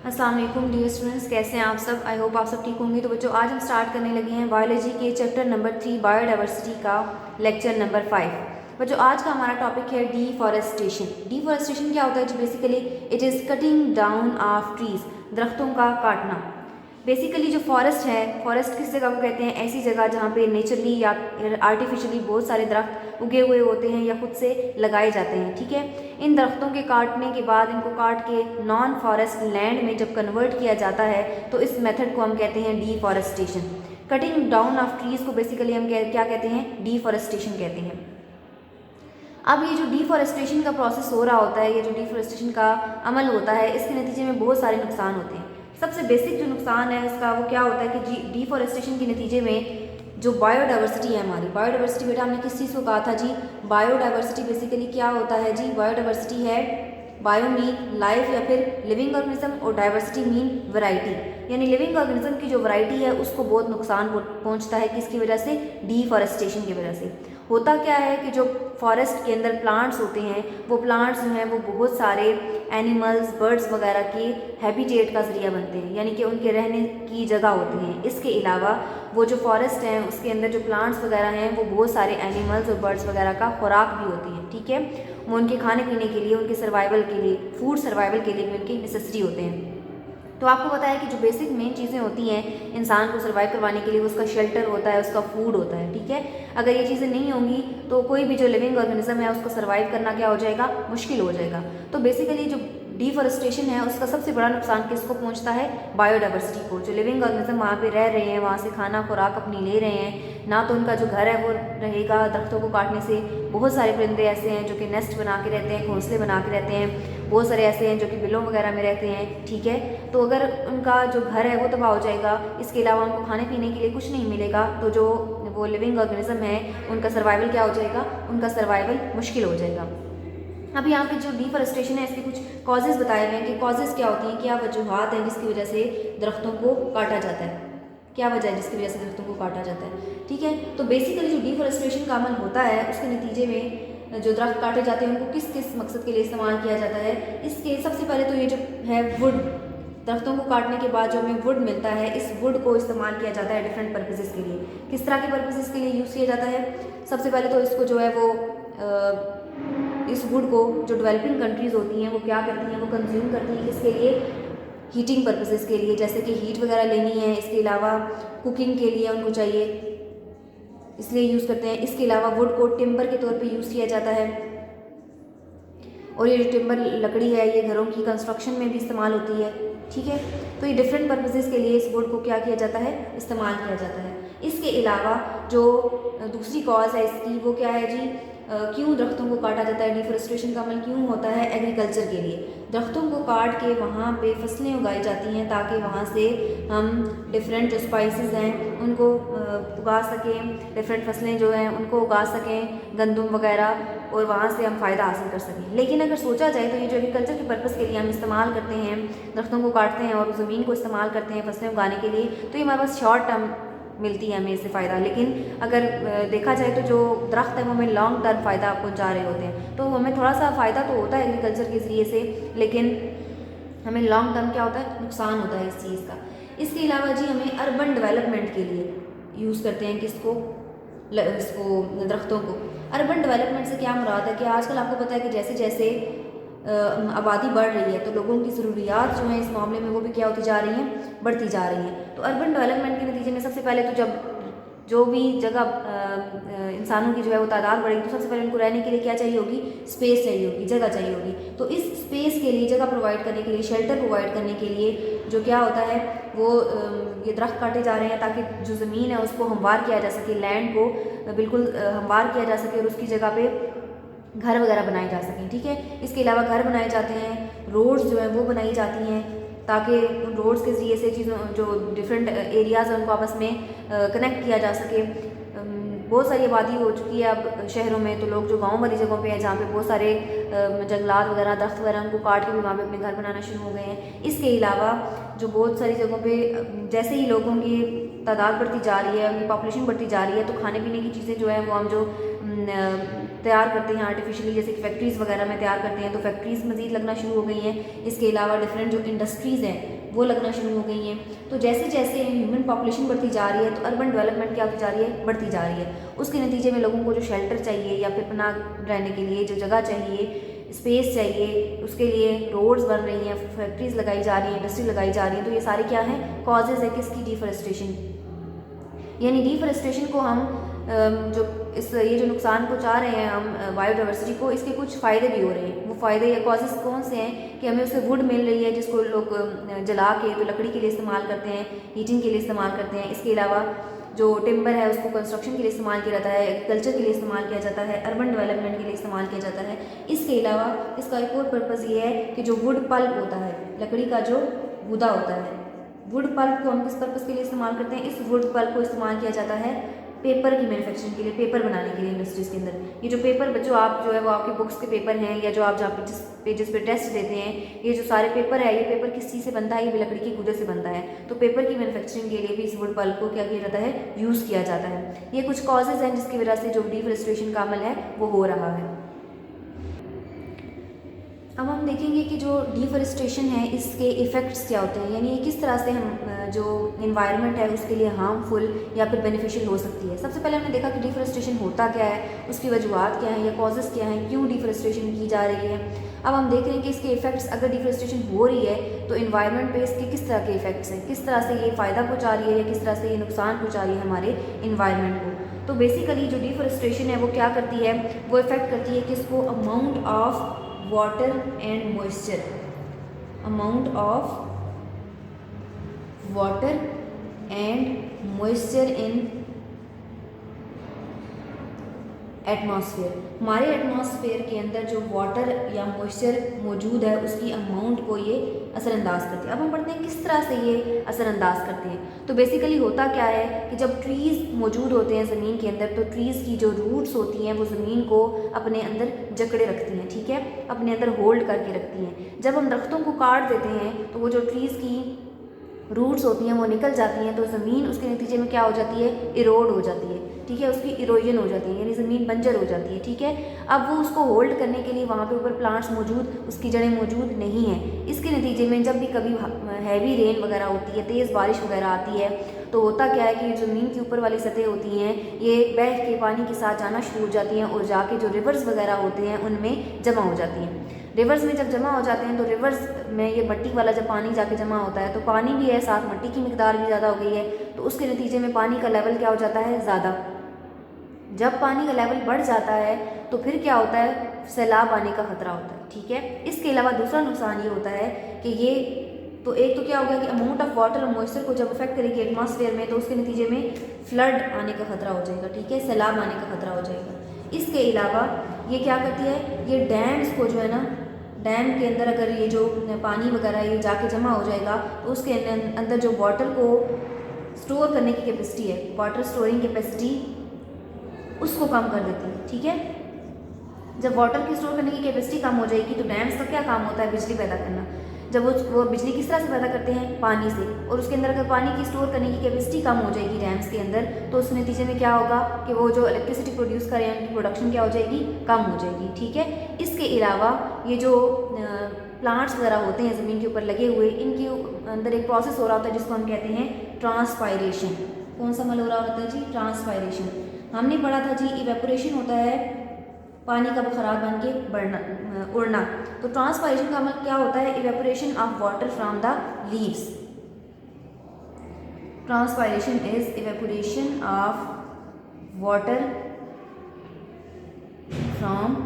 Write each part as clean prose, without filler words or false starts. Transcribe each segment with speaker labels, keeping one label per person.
Speaker 1: अस्सलाम वालेकुम dear students, कैसे हैं आप सब। आई होप आप सब ठीक होंगे। तो बच्चों, आज हम स्टार्ट करने लगे हैं बायोलॉजी के चैप्टर नंबर 3 बायोडाइवर्सिटी का लेक्चर नंबर 5। बच्चों, आज का हमारा टॉपिक है डीफॉरेस्टेशन। डीफॉरेस्टेशन क्या होता है जी? Basically it is cutting down of trees, दरख्तों का काटना। बेसिकली जो फॉरेस्ट है, फॉरेस्ट किस जगह को कहते हैं? ऐसी जगह जहाँ पे नेचुरली या आर्टिफिशियली बहुत सारे दरख्त उगे हुए होते हैं या खुद से लगाए जाते हैं। ठीक है, इन दरख्तों के काटने के बाद इनको काट के नॉन फॉरेस्ट लैंड में जब कन्वर्ट किया जाता है तो इस मेथड को हम कहते हैं डीफॉरेस्टेशन। कटिंग डाउन ऑफ ट्रीज को बेसिकली हम क्या कहते हैं? डीफॉरेस्टेशन कहते हैं। अब ये जो डीफॉरेस्टेशन का प्रोसेस हो रहा होता है, ये जो डीफॉरेस्टेशन का अमल होता है, इसके नतीजे में बहुत सारे नुकसान होते हैं। सबसे बेसिक जो नुकसान है इसका वो क्या होता है कि डीफॉरेस्टेशन के नतीजे में जो बायोडाइवर्सिटी है हमारी, बायोडाइवर्सिटी बेटा हमने किस चीज़ को कहा था जी? बायोडाइवर्सिटी बेसिकली क्या होता है जी? बायोडाइवर्सिटी है बायो मीन लाइफ या फिर लिविंग ऑर्गेनिज्म, और डाइवर्सिटी मीन वैरायटी, यानी लिविंग ऑर्गेनिज्म की जो वैरायटी है उसको बहुत नुकसान पहुंचता है। किसकी वजह से? डीफॉरेस्टेशन की वजह से। होता क्या है कि जो फॉरेस्ट के अंदर प्लांट्स होते हैं, वो प्लांट्स जो हैं वो बहुत सारे एनिमल्स, बर्ड्स वगैरह के हैबिटेट का ज़रिया बनते हैं, यानी कि उनके रहने की जगह होती हैं। इसके अलावा वो जो फॉरेस्ट हैं उसके अंदर जो प्लांट्स वगैरह हैं वो बहुत सारे एनिमल्स और बर्ड्स वगैरह का खुराक भी होती है। ठीक है, वो उनके खाने पीने के लिए, उनके सर्वाइवल के लिए, फूड सर्वाइवल के लिए भी उनकी नेसेसिटी होते हैं। तो आपको पता है कि जो बेसिक मेन चीज़ें होती हैं इंसान को सर्वाइव करवाने के लिए, उसका शेल्टर होता है, उसका फूड होता है। ठीक है, अगर ये चीज़ें नहीं होंगी तो कोई भी जो लिविंग ऑर्गेनिज्म है उसको सर्वाइव करना क्या हो जाएगा? मुश्किल हो जाएगा। तो बेसिकली जो डीफॉरेस्टेशन है उसका सबसे बड़ा नुकसान किसको पहुंचता है? बायोडाइवर्सिटी को। जो लिविंग ऑर्गेनिज्म वहाँ पे रह रहे हैं, वहाँ से खाना खुराक अपनी ले रहे हैं, ना तो उनका जो घर है वो रहेगा दरख्तों को काटने से। बहुत सारे परिंदे ऐसे हैं जो कि नेस्ट बना के रहते हैं, घोंसले बना के रहते हैं। बहुत सारे ऐसे हैं जो कि बिलों वगैरह में रहते हैं। ठीक है, तो अगर उनका जो घर है वो तबाह हो जाएगा, इसके अलावा उनको खाने पीने के लिए कुछ नहीं मिलेगा, तो जो वो लिविंग ऑर्गेनिज्म है उनका सर्वाइवल क्या हो जाएगा? उनका सर्वाइवल मुश्किल हो जाएगा। अब यहाँ पे जो डीफॉरेस्टेशन है इसके कुछ कॉजेज़ बताए हुए हैं कि कॉजेज़ क्या होती हैं, क्या वजूहत हैं जिसकी वजह से दरख्तों को काटा जाता है, क्या वजह है जिसकी वजह से दरख्तों को काटा जाता है। ठीक है, तो बेसिकली जो डीफॉरेस्टेशन का अमल होता है उसके नतीजे में जो दरख्त काटे जाते हैं उनको किस किस मकसद के लिए इस्तेमाल किया जाता है? इसके सबसे पहले तो ये जो है वुड, दरख्तों को काटने के बाद जो हमें वुड मिलता है, इस वुड को इस्तेमाल किया जाता है डिफरेंट पर्पजेज़ के लिए। किस तरह के पर्पजेज़ के लिए यूज़ किया जाता है? सबसे पहले तो इसको जो है वो इस वुड को जो डेवलपिंग कंट्रीज़ होती हैं वो क्या करती हैं? वो कंज्यूम करती हैं। किसके लिए? हीटिंग पर्पसेस के लिए, जैसे कि हीट वगैरह लेनी है। इसके अलावा कुकिंग के लिए उनको चाहिए, इसलिए यूज़ करते हैं। इसके अलावा वुड को टिम्बर के तौर पे यूज़ किया जाता है, और ये जो टिम्बर लकड़ी है ये घरों की कंस्ट्रक्शन में भी इस्तेमाल होती है। ठीक है, तो ये डिफरेंट पर्पसेस के लिए इस वुड को क्या किया जाता है? इस्तेमाल किया जाता है। इसके अलावा जो दूसरी कॉज है इसकी वो क्या है जी? क्यों दरख्तों को काटा जाता है? डिफॉरेस्टेशन का अमल क्यों होता है? एग्रीकल्चर के लिए। दरख्तों को काट के वहाँ पे फसलें उगाई जाती हैं ताकि वहाँ से हम डिफरेंट जो स्पाइसेस हैं उनको उगा सकें, डिफरेंट फसलें जो हैं उनको उगा सकें, गंदम वगैरह, और वहाँ से हम फ़ायदा हासिल कर सकें। लेकिन अगर सोचा जाए तो ये जो एग्रीकल्चर के पर्पज़ के लिए हम इस्तेमाल करते हैं, दरख्तों को काटते हैं और ज़मीन को इस्तेमाल करते हैं फसलें उगाने के लिए, तो ये हमारे पास शॉर्ट टर्म मिलती है हमें इससे फ़ायदा। लेकिन अगर देखा जाए तो जो दरख्त है वो हमें लॉन्ग टर्म फ़ायदा पहुँचा रहे होते हैं। तो हमें थोड़ा सा फ़ायदा तो होता है एग्रीकल्चर के ज़रिए से, लेकिन हमें लॉन्ग टर्म क्या होता है? नुकसान होता है इस चीज़ का। इसके अलावा जी हमें अर्बन डेवलपमेंट के लिए यूज़ करते हैं किसको? इसको, दरख्तों को। अर्बन डेवलपमेंट से क्या मुराद है कि आजकल आपको पता है कि जैसे जैसे आबादी बढ़ रही है तो लोगों की ज़रूरियात जो हैं इस मामले में वो भी क्या होती जा रही हैं? बढ़ती जा रही हैं। तो अर्बन डेवलपमेंट के नतीजे में सबसे पहले तो जब जो भी जगह इंसानों की जो है वो तादाद बढ़ेगी तो सबसे पहले उनको रहने के लिए क्या चाहिए होगी? स्पेस चाहिए होगी, जगह चाहिए होगी। तो इस स्पेस के लिए, जगह प्रोवाइड करने के लिए, शेल्टर प्रोवाइड करने के लिए जो क्या होता है वो ये दरख्त काटे जा रहे हैं ताकि जो ज़मीन है उसको हमवार किया जा सके, लैंड को बिल्कुल हमवार किया जा सके और उसकी जगह पे घर वगैरह बनाए जा सकें। ठीक है, इसके अलावा घर बनाए जाते हैं, रोड्स जो हैं वो बनाई जाती हैं ताकि उन रोड्स के ज़रिए से चीज़ों जो डिफरेंट एरियाज़ हैं उनको आपस में कनेक्ट किया जा सके। बहुत सारी आबादी हो चुकी है अब शहरों में, तो लोग जो गांव वाली जगहों पे हैं जहाँ पे बहुत सारे जंगलात वगैरह, दरख्त वगैरह, उनको काट के भी वहाँ पे अपने घर बनाना शुरू हो गए हैं। इसके अलावा जो बहुत सारी जगहों पे जैसे ही लोगों की तादाद बढ़ती जा रही है, उनकी पॉपुलेशन बढ़ती जा रही है, तो खाने पीने की चीज़ें जो है वो हम जो तैयार करते हैं आर्टिफिशियली, जैसे कि फैक्ट्रीज़ वगैरह में तैयार करते हैं, तो फैक्ट्रीज़ मज़ीद लगना शुरू हो गई हैं। इसके अलावा डिफरेंट जो इंडस्ट्रीज़ हैं वो लगना शुरू हो गई हैं। तो जैसे जैसे ह्यूमन पॉपुलेशन बढ़ती जा रही है तो अर्बन डेवलपमेंट क्या होती जा रही है, बढ़ती जा रही है। उसके नतीजे में लोगों को जो शेल्टर चाहिए या फिर पनाह रहने के लिए जो जगह चाहिए, स्पेस चाहिए, उसके लिए रोड्स बन रही हैं, फैक्ट्रीज लगाई जा रही हैं, इंडस्ट्री लगाई जा रही हैं। तो ये सारे क्या हैं, कॉजेज़ है किसकी, डिफॉरेस्टेशन। यानी डिफॉरेस्टेशन को हम ये जो नुकसान पहुंचा रहे हैं हम बायोडाइवर्सिटी को, इसके कुछ फ़ायदे भी हो रहे हैं। वो फ़ायदे या कॉजेज़ कौन से हैं कि हमें उससे वुड मिल रही है जिसको लोग जला के तो लकड़ी के लिए इस्तेमाल करते हैं, हीटिंग के लिए इस्तेमाल करते हैं। इसके अलावा जो टिम्बर है उसको कंस्ट्रक्शन के लिए इस्तेमाल किया जाता है, एग्रीकल्चर के लिए इस्तेमाल किया जाता है, अर्बन डेवलपमेंट के लिए इस्तेमाल किया जाता है। इसके अलावा इसका एक और पर्पज़ ये है कि जो वुड पल्प होता है, लकड़ी का जो गूदा होता है, वुड पल्प को हम किस पर्पज़ के लिए इस्तेमाल करते हैं, इस वुड पल्प को इस्तेमाल किया जाता है पेपर की मैन्युफैक्चरिंग के लिए, पेपर बनाने के लिए इंडस्ट्रीज़ के अंदर। ये जो पेपर बच्चों आप जो है वो आपके बुक्स के पेपर हैं या जो आप जहाँ पेजेस पे टेस्ट देते हैं, ये जो सारे पेपर है, ये पेपर किस चीज़ से बनता है, ये भी लकड़ी के गूदे से बनता है। तो पेपर की मैन्युफैक्चरिंग के लिए भी इस वुड पल्प को क्या किया जाता है, यूज़ किया जाता है। ये कुछ कॉजेज़ हैं जिसकी वजह से जो डिफॉरेस्टेशन का अमल है वो हो रहा है। अब हम देखेंगे कि जो डिफॉरेस्टेशन है इसके इफ़ेक्ट्स क्या होते हैं, यानी ये किस तरह से हम जो इन्वायरमेंट है उसके लिए हार्मफुल या फिर बेनिफिशियल हो सकती है। सबसे पहले हमने देखा कि डिफॉरेस्टेशन होता क्या है, उसकी वजूहत क्या हैं या कॉजेज़ क्या हैं, क्यों डिफॉरेस्टेशन की जा रही है। अब हम देख रहे हैं कि इसके इफ़ेक्ट्स, अगर डिफॉरेस्टेशन हो रही है तो इन्वायरमेंट पे इसके किस तरह के इफ़ेक्ट्स हैं, किस तरह से ये फ़ायदा पहुँचा रही है या किस तरह से ये नुकसान पहुँचा रही है हमारे इन्वायरमेंट को। तो बेसिकली जो डिफॉरेस्टेशन है वो क्या करती है, वो इफ़ेक्ट करती है कि इसको amount of water and moisture, amount of water and moisture in atmosphere. हमारे एटमॉस्फेयर के अंदर जो वाटर या मॉइस्चर मौजूद है उसकी अमाउंट को ये असरअंदाज करते हैं। अब हम पढ़ते हैं किस तरह से ये असरअंदाज करते हैं। तो बेसिकली होता क्या है कि जब ट्रीज़ मौजूद होते हैं ज़मीन के अंदर, तो ट्रीज़ की जो रूट्स होती हैं वो ज़मीन को अपने अंदर जकड़े रखती हैं, ठीक है, अपने अंदर होल्ड करके रखती हैं। जब हम दरख्तों को काट देते हैं तो वो जो ट्रीज़ की रूट्स होती हैं वो निकल जाती हैं, तो ज़मीन उसके नतीजे में क्या हो जाती है, इरोड हो जाती है, ठीक है, उसकी इरोजन हो जाती है, यानी ज़मीन बंजर हो जाती है, ठीक है। अब वो उसको होल्ड करने के लिए वहाँ पे ऊपर प्लांट्स मौजूद, उसकी जड़ें मौजूद नहीं हैं। इसके नतीजे में जब भी कभी हैवी रेन वगैरह होती है, तेज़ बारिश वगैरह आती है, तो होता क्या है कि ज़मीन की ऊपर वाली सतह होती हैं ये बह के पानी के साथ जाना शुरू हो जाती हैं और जाके जो रिवर्स वगैरह होते हैं उनमें जमा हो जाती हैं। रिवर्स में जब जमा हो जाते हैं तो रिवर्स में ये मट्टी वाला जब पानी जाके जमा होता है तो पानी भी है, साथ मट्टी की मिकदार भी ज़्यादा हो गई है, तो उसके नतीजे में पानी का लेवल क्या हो जाता है, ज़्यादा। जब पानी का लेवल बढ़ जाता है तो फिर क्या होता है, सैलाब आने का खतरा होता है, ठीक है। इसके अलावा दूसरा नुकसान ये होता है कि ये तो एक तो क्या हो गया कि अमाउंट ऑफ वाटर और मॉइस्चर को जब अफेक्ट करेगी एटमॉस्फेयर में तो उसके नतीजे में फ्लड आने का खतरा हो जाएगा, ठीक है, सैलाब आने का खतरा हो जाएगा। इसके अलावा ये क्या करती है, ये डैम्स को जो है ना, डैम के अंदर अगर ये जो पानी वगैरह ये जाके जमा हो जाएगा तो उसके अंदर जो वाटर को स्टोर करने की कैपेसिटी है, वाटर स्टोरिंग कैपेसिटी, उसको कम कर देती है, ठीक है। जब वाटर की स्टोर करने की कैपेसिटी कम हो जाएगी तो डैम्स का क्या काम होता है, बिजली पैदा करना। जब वो बिजली किस तरह से पैदा करते हैं, पानी से, और उसके अंदर अगर पानी की स्टोर करने की कैपेसिटी कम हो जाएगी डैम्स के अंदर तो उस नतीजे में क्या होगा कि वो जो इलेक्ट्रिसिटी प्रोड्यूस कर रहे हैं उनकी प्रोडक्शन क्या हो जाएगी, कम हो जाएगी, ठीक है। इसके अलावा ये जो प्लांट्स वगैरह होते हैं ज़मीन के ऊपर लगे हुए, इनके अंदर एक प्रोसेस हो रहा होता है जिसको हम कहते हैं ट्रांसपायरेशन। कौन सा अमल हो रहा होता है जी, ट्रांसपायरेशन। हमने पढ़ा था जी इवेपोरेशन होता है पानी का बुखारात बन के बढ़ना, उड़ना। तो ट्रांसपायरेशन का अमल क्या होता है, evaporation of water from the leaves. Transpiration is evaporation of water from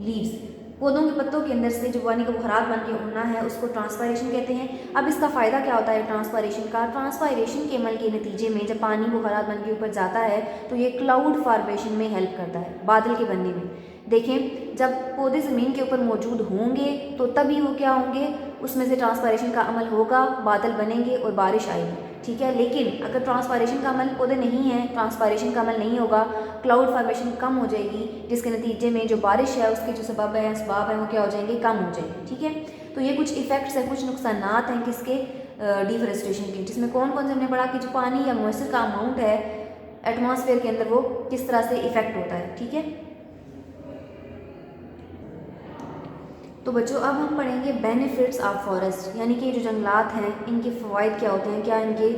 Speaker 1: leaves. पौधों के पत्तों के अंदर से जो पानी का बुखारात बन के उड़ना है उसको ट्रांसपायरेशन कहते हैं। अब इसका फ़ायदा क्या होता है ट्रांसपायरेशन का, ट्रांसपायरेशन के अमल के नतीजे में जब पानी बुखारात बन के ऊपर जाता है तो ये क्लाउड फॉर्मेशन में हेल्प करता है, बादल के बनने में। देखें जब पौधे ज़मीन के ऊपर मौजूद होंगे तो तभी वो क्या होंगे, उसमें से ट्रांसपायरेशन का अमल होगा, बादल बनेंगे और बारिश आएगी, ठीक है। लेकिन अगर ट्रांसपायरेशन का अमल पौधे नहीं है, ट्रांसपायरेशन का अमल नहीं होगा, क्लाउड फॉर्मेशन कम हो जाएगी, जिसके नतीजे में जो बारिश है उसके जो सबब है वो क्या हो जाएंगे, कम हो जाएंगे, ठीक है। तो ये कुछ इफ़ेक्ट्स हैं, कुछ नुकसानात हैं किसके, डिफॉरेस्टेशन के, जिसमें कौन कौन से हमने पढ़ा कि जो पानी या मॉइस्चर का अमाउंट है एटमॉस्फेयर के अंदर वो किस तरह से इफ़ेक्ट होता है, ठीक है। तो बच्चों अब हम पढ़ेंगे बेनिफिट्स ऑफ फॉरेस्ट, यानी कि जो जंगलात हैं इनके फ़वाइद क्या होते हैं, क्या इनके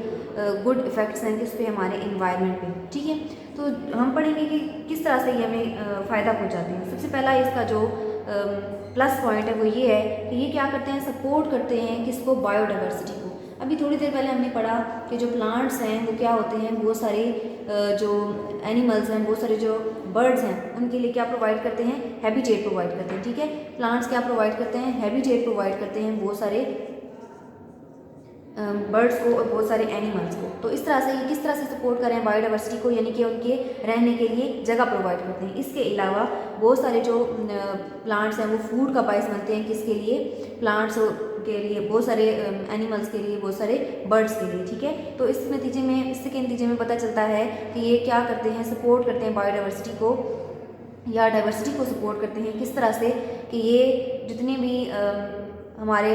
Speaker 1: गुड इफ़ेक्ट्स हैं किस पे, हमारे इन्वायरमेंट पे। ठीक है, तो हम पढ़ेंगे कि किस तरह से ये हमें फ़ायदा पहुंचाते हैं। सबसे पहला इसका जो प्लस पॉइंट है वो ये है कि ये क्या करते हैं, सपोर्ट करते हैं किसको, बायोडाइवर्सिटी को। अभी थोड़ी देर पहले हमने पढ़ा कि जो प्लांट्स हैं वो क्या होते हैं, बहुत सारे जो एनिमल्स हैं, बहुत सारे जो बर्ड्स हैं उनके लिए क्या प्रोवाइड करते हैं, हैबिटेट प्रोवाइड करते हैं। ठीक है, प्लांट्स क्या प्रोवाइड करते हैं, हैबिटेट प्रोवाइड करते हैं बहुत सारे बर्ड्स को और बहुत सारे एनिमल्स को। तो इस तरह से ये किस तरह से सपोर्ट करें बायोडाइवर्सिटी को, यानी कि उनके रहने के लिए जगह प्रोवाइड करते हैं। इसके अलावा बहुत सारे जो प्लांट्स हैं वो फूड का बायस बनते हैं, किसके लिए, प्लांट्स के लिए, बहुत सारे एनिमल्स के लिए, बहुत सारे बर्ड्स के लिए। ठीक है, तो इस नतीजे में, इसके नतीजे में पता चलता है कि ये क्या करते हैं, सपोर्ट करते हैं बायोडाइवर्सिटी को या डाइवर्सिटी को सपोर्ट करते हैं। किस तरह से कि ये जितने भी हमारे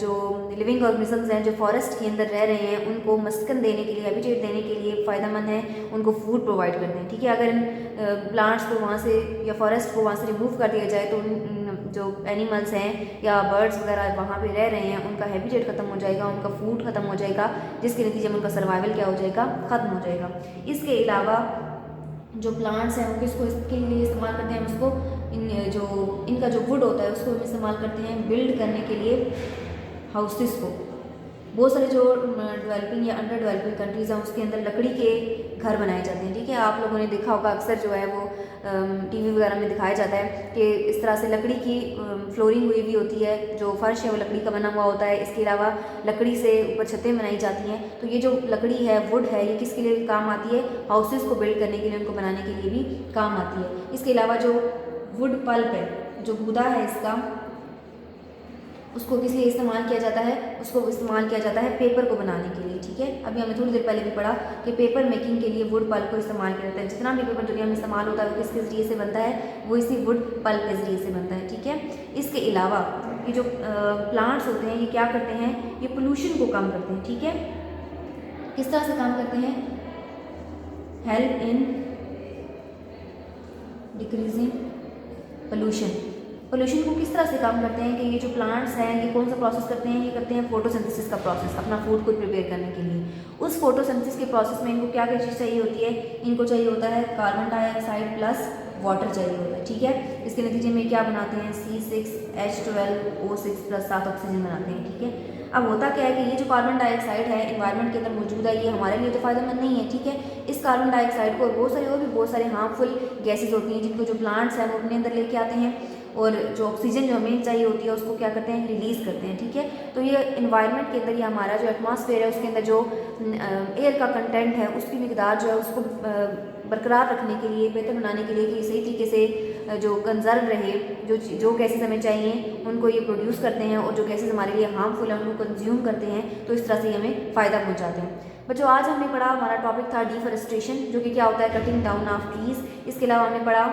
Speaker 1: जो लिविंग ऑर्गेनिजम्स हैं जो फॉरेस्ट के अंदर रह रहे हैं उनको मस्कन देने के लिए, हैबिटेट देने के लिए फ़ायदेमंद हैं, उनको फूड प्रोवाइड करते हैं। ठीक है, अगर इन प्लांट्स को वहाँ से या फॉरेस्ट को वहाँ से रिमूव कर दिया जाए तो जो एनिमल्स हैं या बर्ड्स वगैरह वहाँ पे रह रहे हैं उनका हैबिटेट ख़त्म हो जाएगा, उनका फूड ख़त्म हो जाएगा, जिसके नतीजे में उनका सर्वाइवल क्या हो जाएगा, ख़त्म हो जाएगा। इसके अलावा जो प्लांट्स हैं वो किसको इसके लिए इस्तेमाल करते हैं, उसको इनका जो वुड होता है उसको हम इस्तेमाल करते हैं बिल्ड करने के लिए हाउसेस को। बहुत सारे जो डेवलपिंग या अंडर डेवलपिंग कंट्रीज़ हैं उसके अंदर लकड़ी के घर बनाए जाते हैं। ठीक है, आप लोगों ने देखा होगा अक्सर जो है वो टीवी वगैरह में दिखाया जाता है कि इस तरह से लकड़ी की फ्लोरिंग हुई हुई होती है, जो फर्श है वो लकड़ी का बना हुआ होता है। इसके अलावा लकड़ी से ऊपर छतें बनाई जाती हैं। तो ये जो लकड़ी है, वुड है, ये किसके लिए काम आती है, हाउसेस को बिल्ड करने के लिए, उनको बनाने के लिए भी काम आती है। इसके अलावा जो वुड पल्प है, जो गूदा है इसका, उसको किस लिए इस्तेमाल किया जाता है, उसको इस्तेमाल किया जाता है पेपर को बनाने के लिए। ठीक है, अभी हमें थोड़ी देर पहले भी पढ़ा कि पेपर मेकिंग के लिए वुड पल्प को इस्तेमाल किया जाता है। जितना भी पेपर दुनिया में इस्तेमाल होता है वो किसके ज़रिए से बनता है, वो इसी वुड पल्प के ज़रिए से बनता है। ठीक है, इसके अलावा ये जो प्लांट्स होते हैं ये क्या करते हैं, ये पोल्यूशन को कम करते हैं। ठीक है, किस तरह से काम करते हैं, help in decreasing pollution. Pollution को किस तरह से काम करते हैं कि ये जो प्लांट्स हैं ये कौन सा प्रोसेस करते हैं, ये करते हैं फोटोसिंथेसिस का प्रोसेस, अपना फूड को प्रिपेयर करने के लिए। उस फोटोसिंथेसिस के प्रोसेस में इनको क्या क्या चीज़ चाहिए होती है, इनको चाहिए होता है कार्बन डाइऑक्साइड प्लस वाटर चाहिए होता है। ठीक है, इसके नतीजे में क्या बनाते हैं, C6H12O6 प्लस 7 ऑक्सीजन बनाते हैं। ठीक है, अब होता क्या है कि ये जो कार्बन डाइऑक्साइड है इन्वायरमेंट के अंदर मौजूद है, ये हमारे लिए तो फ़ायदेमंद नहीं है। ठीक है, इस कार्बन डाइऑक्साइड को बहुत सारे हार्मफुल गैसेज होती हैं जिनको जो प्लांट्स हैं वो अपने अंदर लेके आते हैं, और जो ऑक्सीजन जो हमें चाहिए होती है उसको क्या करते हैं, रिलीज़ करते हैं। ठीक है, तो ये इन्वायरमेंट के अंदर ये हमारा जो एटमॉस्फेयर है उसके अंदर जो एयर का कंटेंट है उसकी मिकदार जो है उसको बरकरार रखने के लिए, बेहतर बनाने के लिए कि सही तरीके से जो कंजर्व रहे, जो गैसेज हमें चाहिए उनको ये प्रोड्यूस करते हैं, और जो गैसेज हमारे लिए हार्मफुल है उनको कंज्यूम करते हैं। तो इस तरह से हमें फ़ायदा पहुँचाते हैं। बच्चों आज हमने पढ़ा, हमारा टॉपिक था डिफॉरेस्टेशन, जो कि क्या होता है, कटिंग डाउन ऑफ ट्रीज़। इसके अलावा हमने पढ़ा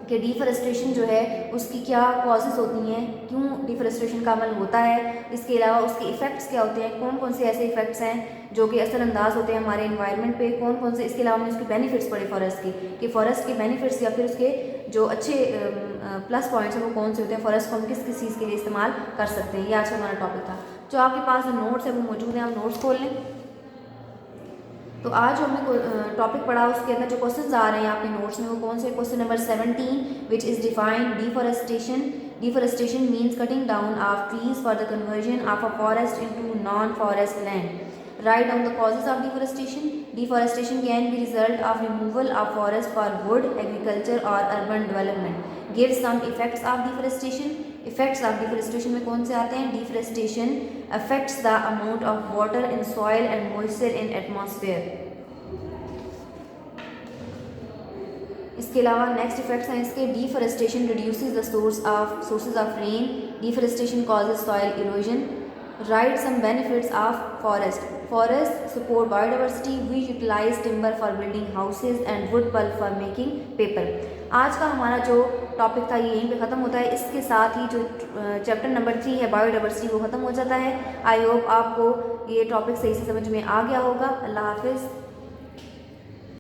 Speaker 1: कि डिफॉरेस्टेशन जो है उसकी क्या कॉजेज़ होती हैं, क्यों डिफॉरेस्टेशन का अमल होता है, इसके अलावा उसके इफ़ेक्ट्स क्या होते हैं, कौन कौन से ऐसे इफ़ेक्ट्स हैं जो कि असरअंदाज होते हैं हमारे इन्वायरमेंट पे, कौन कौन से। इसके अलावा हमने उसके बेनिफिट्स पढ़े फॉरेस्ट के, कि फॉरेस्ट के बेनिफिट्स या फिर उसके जो अच्छे प्लस पॉइंट्स हैं वो कौन से होते हैं, फॉरेस्ट को हम किस किस चीज़ के लिए इस्तेमाल कर सकते हैं। ये आज का हमारा टॉपिक था। जो आपके पास जो नोट्स है वो मौजूद हैं, आप नोट्स खोल लें। तो आज जो हमने टॉपिक पढ़ा उसके अंदर जो क्वेश्चंस आ रहे हैं आपके नोट्स में वो कौन से, question number 17 which is defined deforestation. Deforestation means cutting down of trees for the conversion of a forest into non forest land. Write down the causes of deforestation. Deforestation can be result of removal of forest for wood, agriculture or urban development. Give some effects of deforestation. Effects of deforestation में कौन से आते हैं, deforestation affects the amount of water in soil and moisture in atmosphere. इसके अलावा next effects हैं इसके, deforestation reduces the sources of rain, deforestation causes soil erosion. Right some benefits of forest. Forest support biodiversity, we utilize timber for building houses and wood pulp for making paper. आज का हमारा जो topic था ये यहीं पे ख़त्म होता है। इसके साथ ही जो चैप्टर नंबर 3 है बायोडाइवर्सिटी वो ख़त्म हो जाता है। आई होप आपको ये टॉपिक सही से समझ में आ गया होगा। अल्लाह हाफिज़।